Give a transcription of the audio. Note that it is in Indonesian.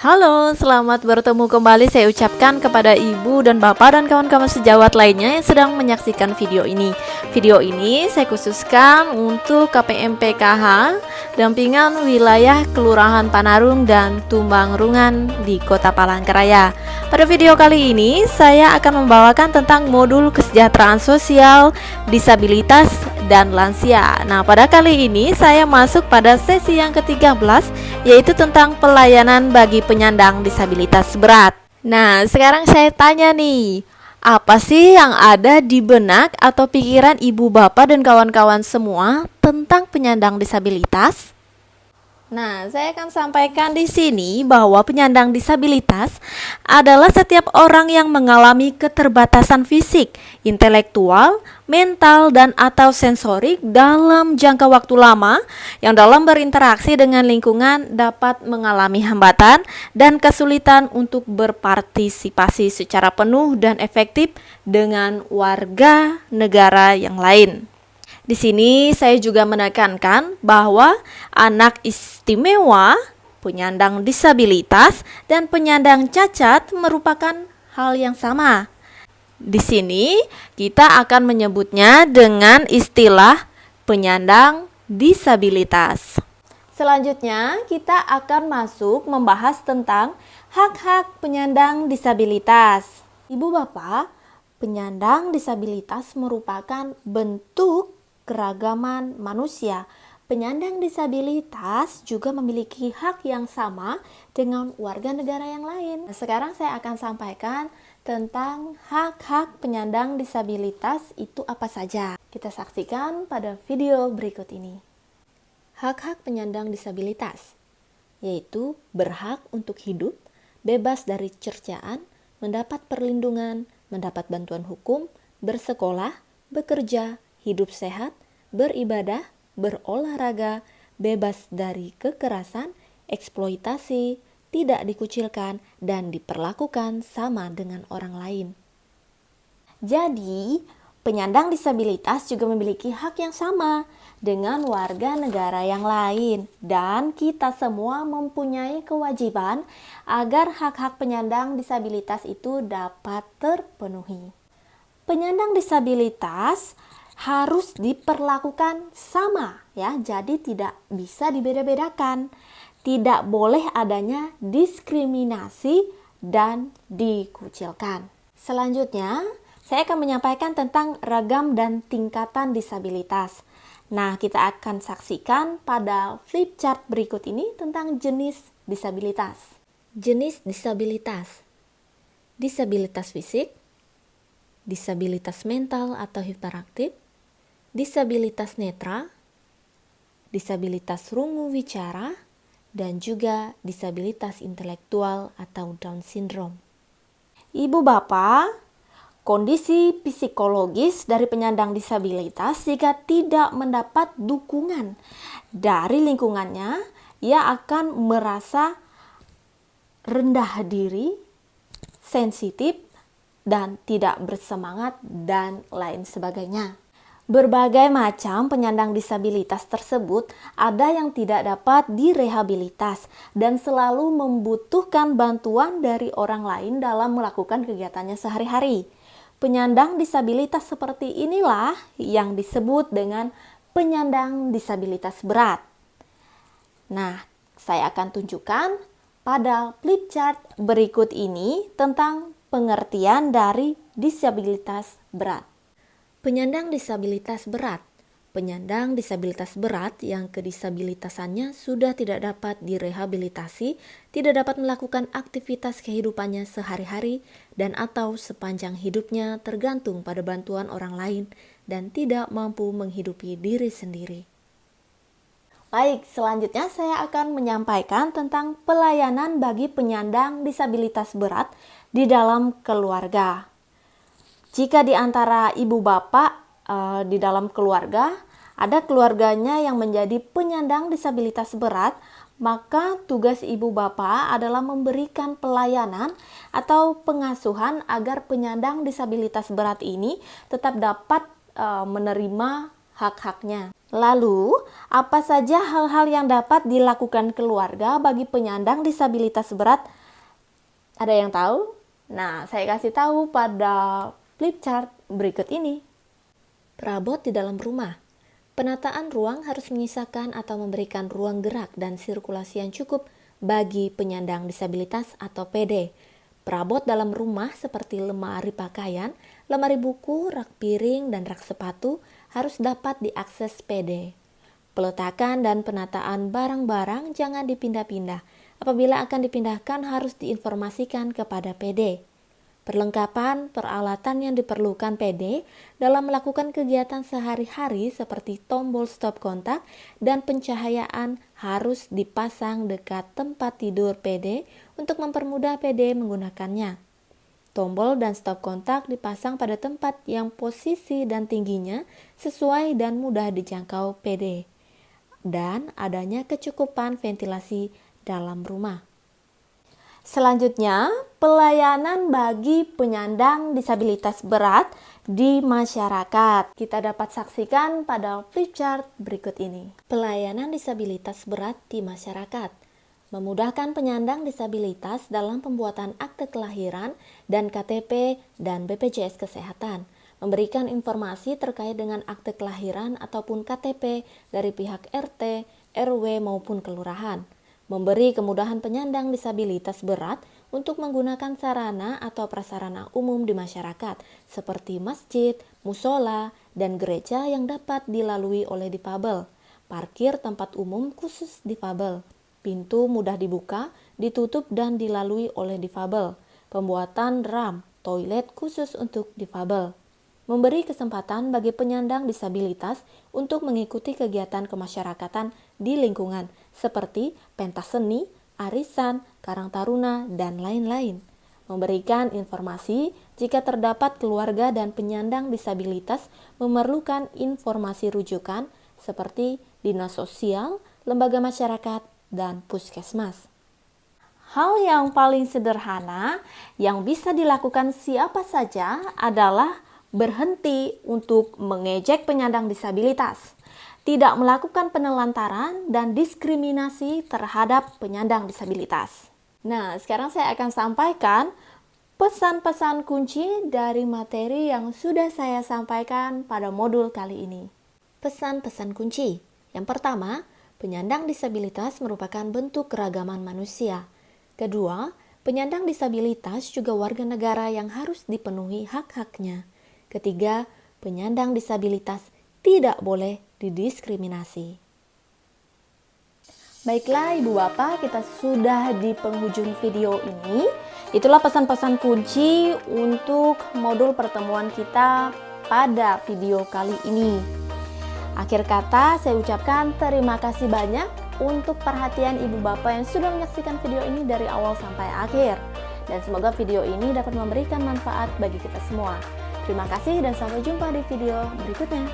Halo, selamat bertemu kembali saya ucapkan kepada ibu dan bapak dan kawan-kawan sejawat lainnya yang sedang menyaksikan video ini. Video ini saya khususkan untuk KPM PKH, dampingan wilayah Kelurahan Panarung dan Tumbangrungan di Kota Palangkaraya. Pada video kali ini saya akan membawakan tentang modul kesejahteraan sosial, disabilitas, dan lansia. Nah, pada kali ini saya masuk pada sesi yang ke-13, yaitu tentang pelayanan bagi penyandang disabilitas berat. Nah, sekarang saya tanya nih, apa sih yang ada di benak atau pikiran ibu bapak dan kawan-kawan semua tentang penyandang disabilitas? Nah, saya akan sampaikan di sini bahwa penyandang disabilitas adalah setiap orang yang mengalami keterbatasan fisik, intelektual, mental, dan atau sensorik dalam jangka waktu lama yang dalam berinteraksi dengan lingkungan dapat mengalami hambatan dan kesulitan untuk berpartisipasi secara penuh dan efektif dengan warga negara yang lain. Di sini saya juga menekankan bahwa anak istimewa, penyandang disabilitas, dan penyandang cacat merupakan hal yang sama. Di sini kita akan menyebutnya dengan istilah penyandang disabilitas. Selanjutnya kita akan masuk membahas tentang hak-hak penyandang disabilitas. Ibu bapak, penyandang disabilitas merupakan bentuk keragaman manusia. Penyandang disabilitas juga memiliki hak yang sama dengan warga negara yang lain. Sekarang saya akan sampaikan tentang hak-hak penyandang disabilitas itu apa saja. Kita saksikan pada video berikut ini. Hak-hak penyandang disabilitas yaitu berhak untuk hidup, bebas dari cercaan, mendapat perlindungan, mendapat bantuan hukum, bersekolah, bekerja, hidup sehat, beribadah, berolahraga, bebas dari kekerasan, eksploitasi, tidak dikucilkan, dan diperlakukan sama dengan orang lain. Jadi, penyandang disabilitas juga memiliki hak yang sama dengan warga negara yang lain, dan kita semua mempunyai kewajiban agar hak-hak penyandang disabilitas itu dapat terpenuhi. Penyandang disabilitas harus diperlakukan sama ya, jadi tidak bisa dibeda-bedakan. Tidak boleh adanya diskriminasi dan dikucilkan. Selanjutnya, saya akan menyampaikan tentang ragam dan tingkatan disabilitas. Nah, kita akan saksikan pada flip chart berikut ini tentang jenis disabilitas. Jenis disabilitas: disabilitas fisik, disabilitas mental atau hiperaktif, disabilitas netra, disabilitas rungu wicara, dan juga disabilitas intelektual atau Down syndrome. Ibu bapak, kondisi psikologis dari penyandang disabilitas jika tidak mendapat dukungan dari lingkungannya, ia akan merasa rendah diri, sensitif, dan tidak bersemangat, dan lain sebagainya. Berbagai macam penyandang disabilitas tersebut ada yang tidak dapat direhabilitas dan selalu membutuhkan bantuan dari orang lain dalam melakukan kegiatannya sehari-hari. Penyandang disabilitas seperti inilah yang disebut dengan penyandang disabilitas berat. Nah, saya akan tunjukkan pada flip chart berikut ini tentang pengertian dari disabilitas berat. Penyandang disabilitas berat. Penyandang disabilitas berat yang kedisabilitasannya sudah tidak dapat direhabilitasi, tidak dapat melakukan aktivitas kehidupannya sehari-hari dan atau sepanjang hidupnya tergantung pada bantuan orang lain dan tidak mampu menghidupi diri sendiri. Baik, selanjutnya saya akan menyampaikan tentang pelayanan bagi penyandang disabilitas berat di dalam keluarga. Jika di antara ibu bapak di dalam keluarga ada keluarganya yang menjadi penyandang disabilitas berat, maka tugas ibu bapak adalah memberikan pelayanan atau pengasuhan agar penyandang disabilitas berat ini tetap dapat menerima hak-haknya. Lalu, apa saja hal-hal yang dapat dilakukan keluarga bagi penyandang disabilitas berat? Ada yang tahu? Nah, saya kasih tahu pada flip chart berikut ini. Perabot di dalam rumah. Penataan ruang harus menyisakan atau memberikan ruang gerak dan sirkulasi yang cukup bagi penyandang disabilitas atau PD. Perabot dalam rumah seperti lemari pakaian, lemari buku, rak piring, dan rak sepatu harus dapat diakses PD. Peletakan dan penataan barang-barang jangan dipindah-pindah. Apabila akan dipindahkan harus diinformasikan kepada PD. Perlengkapan peralatan yang diperlukan PD dalam melakukan kegiatan sehari-hari seperti tombol stop kontak dan pencahayaan harus dipasang dekat tempat tidur PD untuk mempermudah PD menggunakannya. Tombol dan stop kontak dipasang pada tempat yang posisi dan tingginya sesuai dan mudah dijangkau PD. Dan adanya kecukupan ventilasi dalam rumah. Selanjutnya, pelayanan bagi penyandang disabilitas berat di masyarakat. Kita dapat saksikan pada flip chart berikut ini. Pelayanan disabilitas berat di masyarakat memudahkan penyandang disabilitas dalam pembuatan akte kelahiran dan KTP dan BPJS Kesehatan, memberikan informasi terkait dengan akte kelahiran ataupun KTP dari pihak RT, RW maupun kelurahan, memberi kemudahan penyandang disabilitas berat untuk menggunakan sarana atau prasarana umum di masyarakat seperti masjid, musola, dan gereja yang dapat dilalui oleh difabel, parkir tempat umum khusus difabel, pintu mudah dibuka, ditutup dan dilalui oleh difabel, pembuatan ram, toilet khusus untuk difabel. Memberi kesempatan bagi penyandang disabilitas untuk mengikuti kegiatan kemasyarakatan di lingkungan seperti pentas seni, arisan, karang taruna, dan lain-lain. Memberikan informasi jika terdapat keluarga dan penyandang disabilitas memerlukan informasi rujukan seperti dinas sosial, lembaga masyarakat, dan puskesmas. Hal yang paling sederhana yang bisa dilakukan siapa saja adalah berhenti untuk mengejek penyandang disabilitas, tidak melakukan penelantaran dan diskriminasi terhadap penyandang disabilitas. Nah, sekarang saya akan sampaikan pesan-pesan kunci dari materi yang sudah saya sampaikan pada modul kali ini. Pesan-pesan kunci. Yang pertama, penyandang disabilitas merupakan bentuk keragaman manusia. Kedua, penyandang disabilitas juga warga negara yang harus dipenuhi hak-haknya. Ketiga, penyandang disabilitas tidak boleh didiskriminasi. Baiklah Ibu Bapak, kita sudah di penghujung video ini. Itulah pesan-pesan kunci untuk modul pertemuan kita pada video kali ini. Akhir kata, saya ucapkan terima kasih banyak untuk perhatian Ibu Bapak yang sudah menyaksikan video ini dari awal sampai akhir. Dan semoga video ini dapat memberikan manfaat bagi kita semua. Terima kasih dan sampai jumpa di video berikutnya.